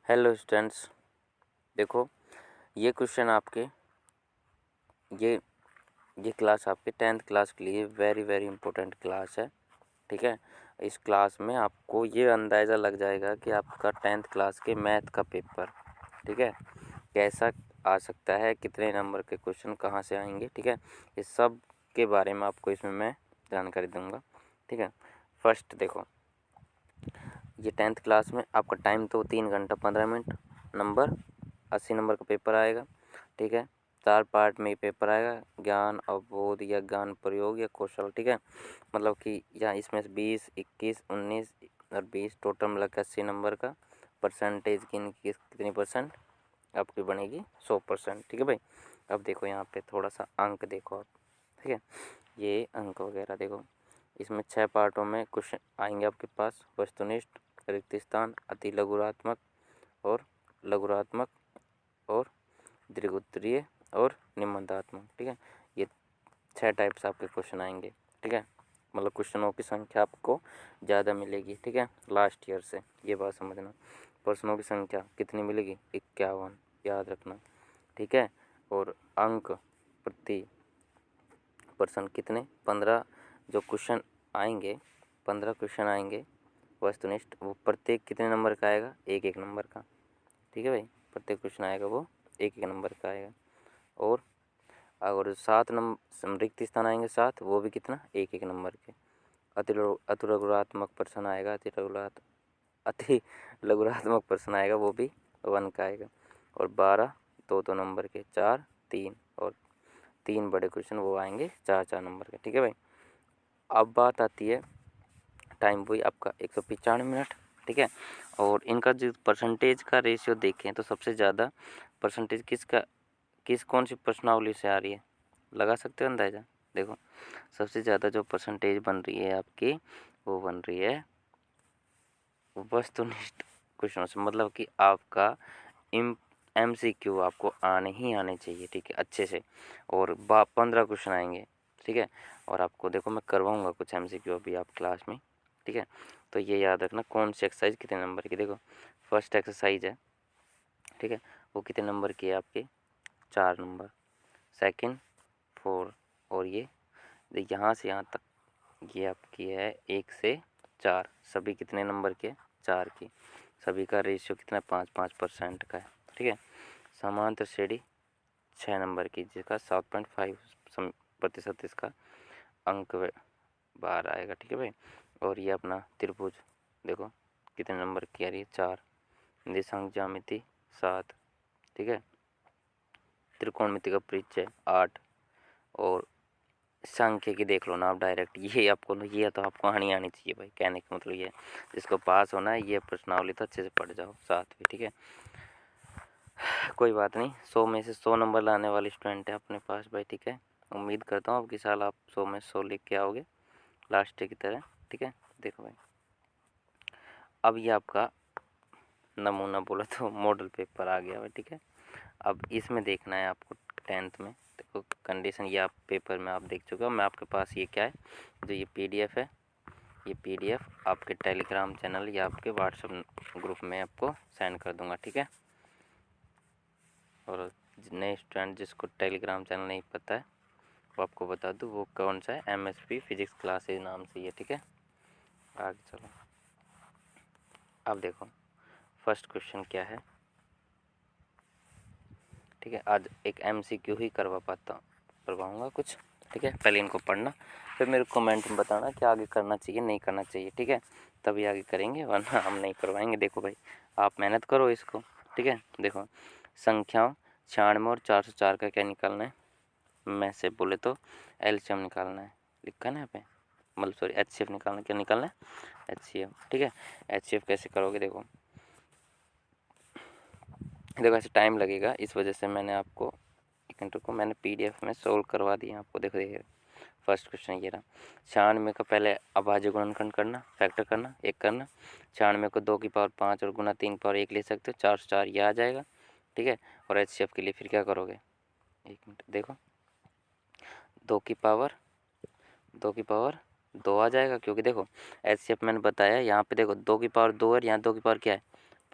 Hello students, देखो ये question आपके ये ये क्लास आपके 10th क्लास के लिए वेरी वेरी इंपॉर्टेंट क्लास है। ठीक है, इस क्लास में आपको ये अंदाज़ा लग जाएगा कि आपका 10th क्लास के मैथ का पेपर, ठीक है, कैसा आ सकता है, कितने नंबर के क्वेश्चन कहाँ से आएंगे। ठीक है, इस सब के बारे में आपको इसमें मैं जानकारी दूंगा। ठीक है, फर्स्ट देखो, ये 10th क्लास में आपका टाइम तो 3 घंटा 15 मिनट, नंबर 80 नंबर का पेपर आएगा। ठीक है, 4 पार्ट में ये पेपर आएगा, ज्ञान अवबोध या ज्ञान प्रयोग या कौशल। ठीक है, मतलब कि यहाँ इसमें से 20, 21, 19 और 20 टोटल मिला के 80 नंबर का परसेंटेज कितनी परसेंट आपकी बनेगी 100%। ठीक है भाई, अब देखो यहाँ पे थोड़ा सा अंक देखो आप। ठीक है, ये अंक वगैरह देखो, इसमें 6 पार्टों में क्वेश्चन आएंगे आपके पास। वस्तुनिष्ठ, रिक्त स्थान, अति लघुरात्मक और लघुरात्मक और दीर्घोत्तरीय और निबंधात्मक। ठीक है, ये 6 टाइप्स आपके क्वेश्चन आएंगे। ठीक है, मतलब क्वेश्चनों की संख्या आपको ज़्यादा मिलेगी। ठीक है, लास्ट ईयर से ये बात समझना। प्रश्नों की संख्या कितनी मिलेगी? 51, याद रखना। ठीक है, और अंक प्रति प्रश्न कितने? 15 जो क्वेश्चन आएंगे, 15 क्वेश्चन आएंगे वस्तुनिष्ठ, वो प्रत्येक कितने नंबर का आएगा? एक एक नंबर का। ठीक है भाई, प्रत्येक क्वेश्चन आएगा वो एक एक नंबर का आएगा। और अगर 7 नंबर रिक्त स्थान आएंगे 7, वो भी कितना? एक एक नंबर के। अति लघुरात्मक प्रश्न आएगा, अति लघुरात्मक प्रश्न आएगा, वो भी 1 का आएगा। और 12 दो नंबर के, 4 3 और 3 बड़े क्वेश्चन वो आएंगे 4 नंबर के। ठीक है भाई, अब बात आती है टाइम, वही आपका 195 मिनट। ठीक है, और इनका जो परसेंटेज का रेशियो देखें तो सबसे ज़्यादा परसेंटेज कौन सी प्रश्नावली से आ रही है? लगा सकते हो अंदाज़ा। देखो, सबसे ज़्यादा जो परसेंटेज बन रही है आपकी, वो बन रही है वस्तुनिष्ठ क्वेश्चनों से, मतलब कि आपका MCQ आपको आने ही आने चाहिए। ठीक है, अच्छे से। और 15 क्वेश्चन आएंगे। ठीक है, और आपको देखो मैं करवाऊँगा कुछ MCQ अभी आप क्लास में। ठीक है, तो ये याद रखना कौन सी एक्सरसाइज कितने नंबर की। देखो, फर्स्ट एक्सरसाइज है, ठीक है, वो कितने नंबर की है आपके? 4 नंबर। सेकंड 4, और ये यहाँ से यहाँ तक ये आपकी है 1 से 4, सभी कितने नंबर के? 4 की। सभी का रेशियो कितना? 5-5% का है। ठीक है, समांतर श्रेणी 6 नंबर की, जिसका 7.5% इसका अंक बाहर आएगा। ठीक है भाई, और ये अपना त्रिभुज देखो कितने नंबर की आ रही है? 4। दिशांक ज्यामिति 7। ठीक है, त्रिकोणमिति का परिचय 8। और सांख्यिकी देख लो ना आप डायरेक्ट, ये आपको ये तो आपको आनी चाहिए भाई। कहने का मतलब ये, जिसको पास होना है ये प्रश्नावली तो अच्छे से पढ़ जाओ साथ में। ठीक है, कोई बात नहीं, 100 में से 100 नंबर लाने वाले स्टूडेंट है अपने पास भाई। ठीक है, उम्मीद करता हूँ अब की साल आप 100 में 100 लिख के आओगे लास्ट की तरह। ठीक है, देखो भाई, अब ये आपका नमूना बोला तो मॉडल पेपर आ गया भाई। ठीक है, अब इसमें देखना है आपको 10th में। देखो कंडीशन ये आप पेपर में आप देख चुके हो। मैं आपके पास ये क्या है, जो ये PDF है, ये PDF आपके टेलीग्राम चैनल या आपके व्हाट्सएप ग्रुप में आपको सेंड कर दूंगा। ठीक है, और नए स्टूडेंट जिसको टेलीग्राम चैनल नहीं पता है वो आपको बता दूँ, वो कौन सा है, MSP फिजिक्स क्लासेज नाम से ये। ठीक है, आगे चलो। अब देखो फर्स्ट क्वेश्चन क्या है। ठीक है, आज एक MCQ ही करवाऊँगा कुछ। ठीक है, पहले इनको पढ़ना, फिर मेरे को कमेंट में बताना कि आगे करना चाहिए नहीं करना चाहिए। ठीक है, तभी आगे करेंगे, वरना हम नहीं करवाएंगे। देखो भाई, आप मेहनत करो इसको। ठीक है, देखो संख्याओं 96 और 404 का क्या निकालना है? में से बोले तो LCM निकालना है, लिखा ना यहाँ पे, मतलब सॉरी HCF निकालना। क्या निकालना है? HCF। ठीक है, HCF कैसे करोगे? देखो ऐसे टाइम लगेगा, इस वजह से मैंने आपको एक मिनट को मैंने PDF में सोल्व करवा दिया आपको। देखो देखिए, फर्स्ट क्वेश्चन ये रहा। 96 का पहले अभाज्य गुणनखंड करना, फैक्टर करना, एक करना। 96 को 2 की पावर 5 और गुना 3 की पावर 1 ले सकते हो, 404 ये आ जाएगा। ठीक है, और HCF के लिए फिर क्या करोगे? एक मिनट देखो, 2 की पावर 2 आ जाएगा, क्योंकि देखो HCF मैंने बताया यहाँ पे, देखो 2 की पावर 2 और यहाँ 2 की पावर क्या है?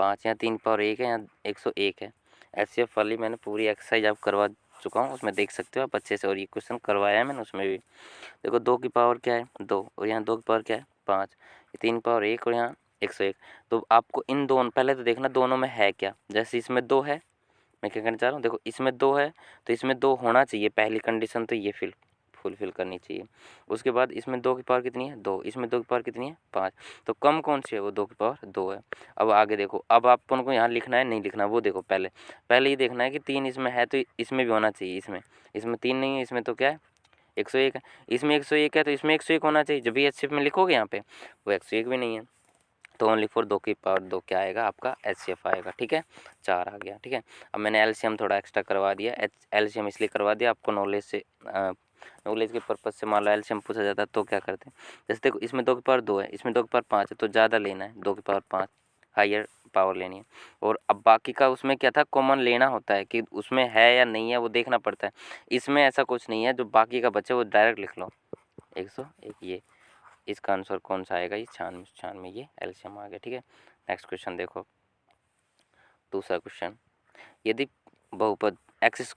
5, यहाँ 3 पावर 1 है, यहाँ 101 है। HCF वाली मैंने पूरी एक्सरसाइज आप करवा चुका हूँ, उसमें देख सकते हो आप अच्छे से, और ये क्वेश्चन करवाया है मैंने उसमें भी। देखो 2 की पावर क्या है 2, और यहाँ 2 की पावर क्या है 5, 3 पावर 1 और यहाँ 101। तो आपको इन दोनों पहले तो देखना दोनों में है क्या। जैसे इसमें 2 है, मैं क्या कहना चाह रहा हूँ, देखो इसमें 2 है तो इसमें 2 होना चाहिए, पहली कंडीशन तो ये फुलफिल करनी चाहिए। उसके बाद इसमें 2 की पावर कितनी है 2, इसमें 2 की पावर कितनी है 5, तो कम कौन सी है वो 2 की पावर 2 है। अब आगे देखो, अब अपन को यहाँ लिखना है नहीं लिखना, वो देखो पहले पहले ये देखना है कि 3 इसमें है तो इसमें भी होना चाहिए। इसमें 3 नहीं है, इसमें तो क्या है 101 है, इसमें 101 है तो इसमें 101 होना चाहिए। जब भी HCF में लिखोगे यहाँ पे वो 101 भी नहीं है, तो ओनली फॉर 2 की पावर 2 क्या आएगा आपका HCF आएगा। ठीक है, 4 आ गया। ठीक है, अब मैंने LCM थोड़ा एक्स्ट्रा करवा दिया। LCM इसलिए करवा दिया आपको नॉलेज के पर्पज़ से। मान लो LCM पूछा जाता है तो क्या करते हैं, जैसे देखो इसमें 2 की पावर 2 है, इसमें 2 की पावर 5 है, तो ज़्यादा लेना है 2 की पावर 5, हाइयर पावर लेनी है। और अब बाकी का उसमें क्या था, कॉमन लेना होता है कि उसमें है या नहीं है वो देखना पड़ता है। इसमें ऐसा कुछ नहीं है, जो बाकी का बचे वो डायरेक्ट लिख लो 101। ये इसका आंसर कौन सा आएगा, ये 96 ये LCM आ गया। ठीक है, नेक्स्ट क्वेश्चन देखो, दूसरा क्वेश्चन। यदि बहुपद x²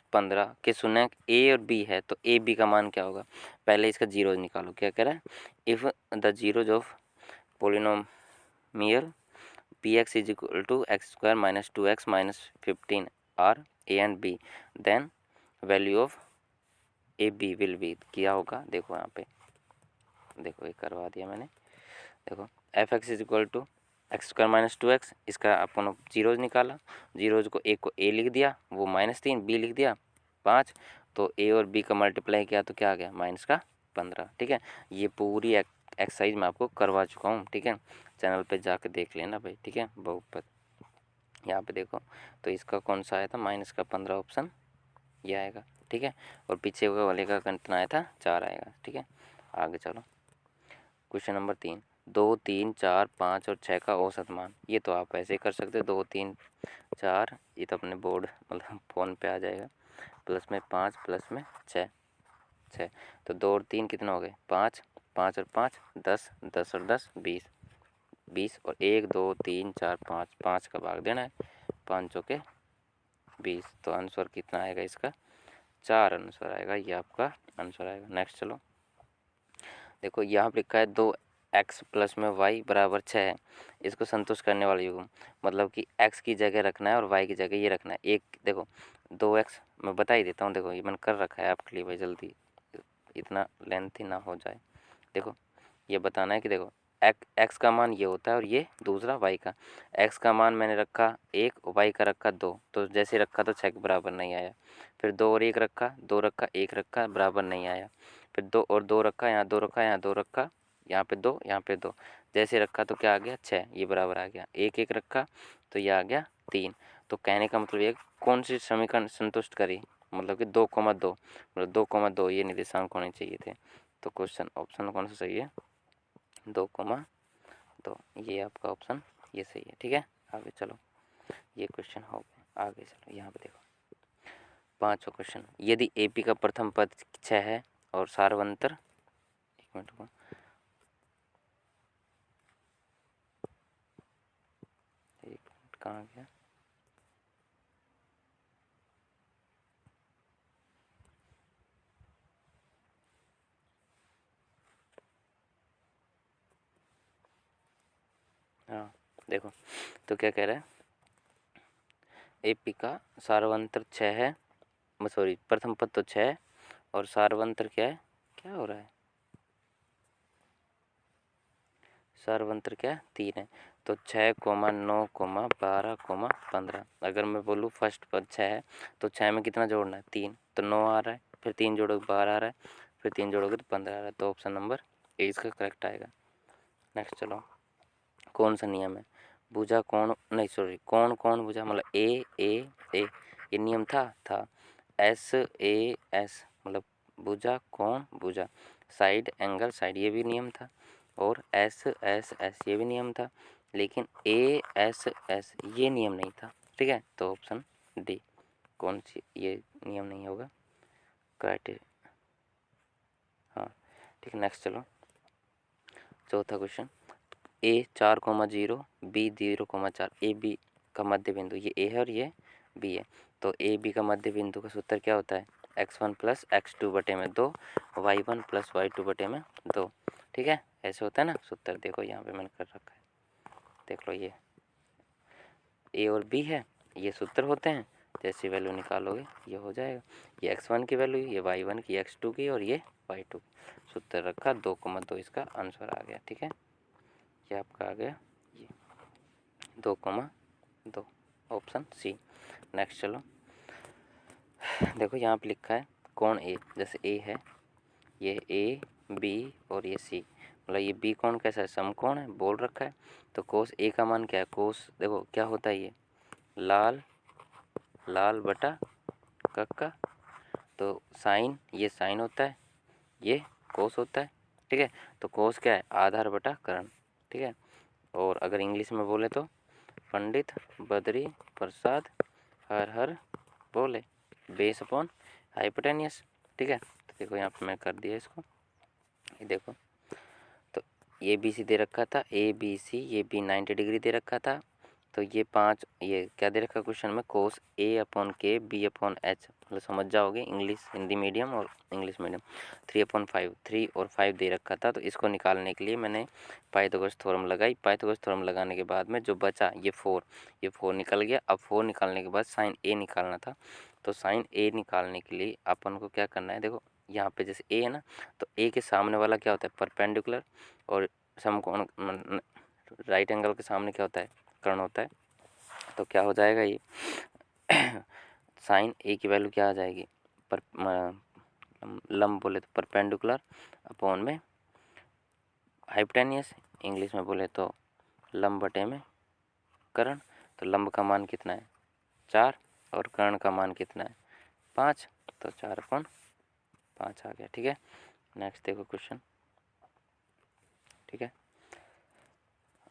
- 15 के शून्यक a और b है तो a b का मान क्या होगा। पहले इसका जीरोज निकालो। क्या कह रहा है, if the zeros of polynomial px is equal to x² - 2x - 15 are a and b, then value of a b will be, क्या होगा। देखो यहाँ पे देखो ये करवा दिया मैंने। देखो f(x) is equal to x² - 2x, इसका अपन जीरोज निकाला, जीरोज को एक को a लिख दिया, वो -3, b लिख दिया 5, तो a और b का मल्टीप्लाई किया तो क्या आ गया -15। ठीक है, ये पूरी एक्सरसाइज मैं आपको करवा चुका हूँ। ठीक है, चैनल पे जाके देख लेना भाई। ठीक है, बहुपद यहाँ पे देखो, तो इसका कौन सा आया था -15 ऑप्शन ये आएगा। ठीक है, और पीछे वाले का कितना आया था 4 आएगा। ठीक है, आगे चलो। क्वेश्चन नंबर 3, 2, 3, 4, 5 और 6 का औसत मान। ये तो आप ऐसे ही कर सकते हो, 2, 3, 4, ये तो अपने बोर्ड मतलब फ़ोन पे आ जाएगा, प्लस में 5 प्लस में 6, तो 2 और 3 कितना हो गए 5, 5 और 5 10, 10 और 10 20, 20 और 1 2 3 4 5, 5 का भाग देना है, 5 चौके 20, तो आंसर कितना आएगा इसका 4 आंसर आएगा, ये आपका आंसर आएगा। नेक्स्ट चलो, देखो यहाँ पर लिखा है 2x प्लस में y बराबर 6 है, इसको संतुष्ट करने वाला युग्म, मतलब कि x की जगह रखना है और y की जगह ये रखना है। एक देखो 2x मैं बता ही देता हूँ, देखो ये मैंने कर रखा है आपके लिए भाई, जल्दी इतना लेंथी ना हो जाए। देखो ये बताना है कि देखो x का मान ये होता है और ये दूसरा y का। x का मान मैंने रखा 1, y का रखा 2, तो जैसे रखा तो 6 के बराबर नहीं आया। फिर 2 और 1 रखा, 2 रखा, 1 रखा, बराबर नहीं आया। फिर 2 और 2 रखा, यहाँ 2 रखा, यहाँ 2 रखा, यहाँ पे 2, यहाँ पे 2, जैसे रखा तो क्या आ गया 6, ये बराबर आ गया। 1 1 रखा तो ये आ गया 3। तो कहने का मतलब ये कौन सी समीकरण संतुष्ट करी, मतलब कि 2,2, मतलब 2,2 ये निर्देशांक होने चाहिए थे। तो क्वेश्चन ऑप्शन कौन सा सही है 2,2, ये आपका ऑप्शन ये सही है। ठीक है, आगे चलो, ये क्वेश्चन हो गया। आगे चलो, यहाँ पे देखो 5वां क्वेश्चन। यदि AP का प्रथम पद 6 है और सार्वंतर, एक मिनट को, एक मिनट कहाँ गया, हाँ देखो, तो क्या कह रहा है AP का सार्वंतर 6 है, सॉरी प्रथम पद तो 6 है और सार्वंतर क्या है, क्या हो रहा है, सार्वंतर क्या है 3 है। तो 6, 9, 12, 15। अगर मैं बोलूँ फर्स्ट पद 6 है तो 6 में कितना जोड़ना है 3, तो 9 आ रहा है, फिर 3 जोड़ोगे 12 आ रहा है, फिर 3 जोड़ोगे तो 15 आ रहा है, तो ऑप्शन नंबर ए इसका करेक्ट आएगा। नेक्स्ट चलो, कौन सा नियम है, भुजा कौन नहीं सॉरी कौन कौन भुजा, मतलब ए ये नियम था SAS मतलब भुजा कौन भुजा, साइड एंगल साइड ये भी नियम था, और SSS ये भी नियम था, लेकिन ASS ये नियम नहीं था। ठीक है, तो ऑप्शन डी कौन सी ये नियम नहीं होगा क्राइटेरिया। हाँ ठीक है, नेक्स्ट चलो, चौथा question. A 4,0 B 0,4 A B का मध्य बिंदु, ये ए है और ये बी है। तो ए बी का मध्य बिंदु का सूत्र क्या होता है, x1 प्लस x2 बटे में 2 y1 प्लस y2 बटे में 2। ठीक है, ऐसे होता है ना सूत्र। देखो यहाँ पे मैंने कर रखा है, देख लो, ये ए और बी है, ये सूत्र होते हैं। जैसी वैल्यू निकालोगे ये हो जाएगा, ये x1 की वैल्यू, ये y1 की, x2 की और ये y2 की। सूत्र रखा 2,2 इसका आंसर आ गया। ठीक है, ये आपका आ गया ये 2,2 ऑप्शन सी। नेक्स्ट चलो, देखो यहाँ पे लिखा है कोण ए, जैसे ए है, ये ए बी और ये सी, मतलब ये बी कोण कैसा है, समकोण है, बोल रखा है। तो कोस ए का मान क्या है, कोस देखो क्या होता है, ये लाल लाल बटा कक्का, तो साइन, ये साइन होता है, ये कोस होता है। ठीक है, तो कोस क्या है, आधार बटा कर्ण। ठीक है, और अगर इंग्लिश में बोले तो पंडित बद्री प्रसाद हर हर बोले, बेस अपॉन हाइपोटेनियस। ठीक है, तो देखो यहाँ पे मैं कर दिया इसको, ये देखो, तो ए बी सी दे रखा था, ए बी सी, ये बी 90 डिग्री दे रखा था। तो ये 5, ये क्या दे रखा क्वेश्चन में, कोस ए अपॉन के बी अपॉन एच, मतलब समझ जाओगे इंग्लिश, हिंदी मीडियम और इंग्लिश मीडियम। 3/5, 3 और 5 दे रखा था। तो इसको निकालने के लिए मैंने पाइथागोरस थ्योरम लगाई। पाइथागोरस थ्योरम लगाने के बाद में जो बचा ये 4, ये 4 निकल गया। अब 4 निकालने के बाद साइन ए निकालना था। तो साइन ए निकालने के लिए अपन को क्या करना है, देखो यहाँ पे जैसे ए है ना, तो ए के सामने वाला क्या होता है, परपेंडिकुलर, और समकोण राइट एंगल के सामने क्या होता है, कर्ण होता है। तो क्या हो जाएगा ये साइन ए की वैल्यू क्या आ जाएगी, पर लंब बोले तो परपेंडिकुलर अपॉन में हाइपोटेनियस, इंग्लिश में बोले तो लंब बटे में कर्ण। तो लंब का मान कितना है 4 और कर्ण का मान कितना है 5, तो 4/5 आ गया। ठीक है, नेक्स्ट देखो क्वेश्चन। ठीक है,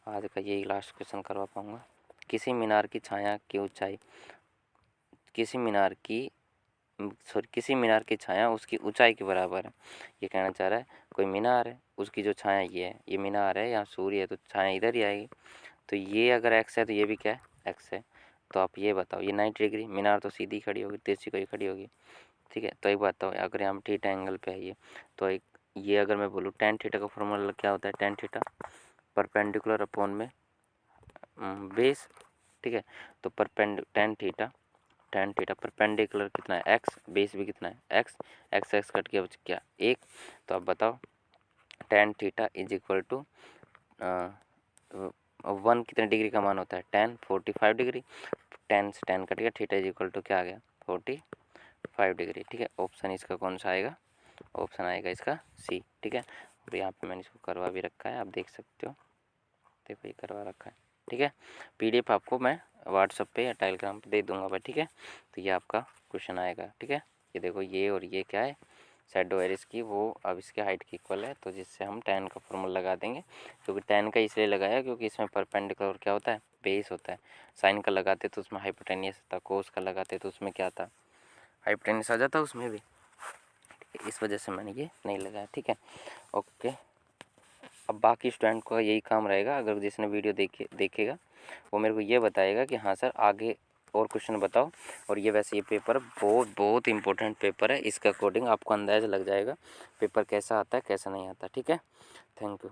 आज का यही लास्ट क्वेश्चन करवा पाऊँगा। किसी मीनार की छाया की ऊंचाई, किसी मीनार की छाया उसकी ऊंचाई के बराबर है। ये कहना चाह रहा है कोई मीनार है, उसकी जो छाया ये है, ये मीनार है, यहाँ सूर्य है, तो छाया इधर ही आएगी। तो ये अगर एक्स है तो ये भी क्या है, एक्स है। तो आप ये बताओ, ये 90 डिग्री, मीनार तो सीधी खड़ी होगी, तिरछी कोई खड़ी होगी। ठीक है, तो एक बात बताओ, अगर यहाँ थीटा एंगल पे है ये, तो एक ये अगर मैं बोलूँ tan थीटा का फॉर्मूला क्या होता है, tan थीटा परपेंडिकुलर अपॉन में बेस। ठीक है, तो tan थीटा परपेंडिकुलर कितना है एक्स, बेस भी कितना है एक्स, एक्स कट के बच क्या 1। तो अब बताओ tan theta is equal to 1 कितने डिग्री का मान होता है, tan 45 डिग्री, tan से tan कट गया, थीटा इज इक्वल टू क्या आ गया 45 डिग्री। ठीक है, ऑप्शन इसका कौन सा आएगा, ऑप्शन आएगा इसका सी। ठीक है, और यहाँ पे मैंने इसको करवा भी रखा है, आप देख सकते हो, देखो ये करवा रखा है। ठीक है, पीडीएफ आपको मैं व्हाट्सएप पे या टेलीग्राम पे दे दूंगा भाई। ठीक है, तो ये आपका क्वेश्चन आएगा। ठीक है, ये देखो ये और ये क्या है, शैडो एरिस की, वो अब इसके हाइट की इक्वल है, तो जिससे हम tan का फॉर्मूला लगा देंगे। क्योंकि tan का इसलिए लगाया क्योंकि इसमें परपेंडिकुलर क्या होता है, बेस होता है। साइन का लगाते तो उसमें हाइपोटेनियस था, कोस का लगाते तो उसमें क्या था, हाइपोटेनियस आ जाता उसमें भी। इस वजह से मैंने ये नहीं लगाया। ठीक है, ओके। अब बाकी स्टूडेंट को यही काम रहेगा, अगर जिसने वीडियो देखेगा वो मेरे को ये बताएगा कि हाँ सर आगे और क्वेश्चन बताओ। और ये वैसे ये पेपर बहुत बहुत इंपॉर्टेंट पेपर है, इसके अकॉर्डिंग आपको अंदाज़ा लग जाएगा पेपर कैसा आता है कैसा नहीं आता। ठीक है, थैंक यू।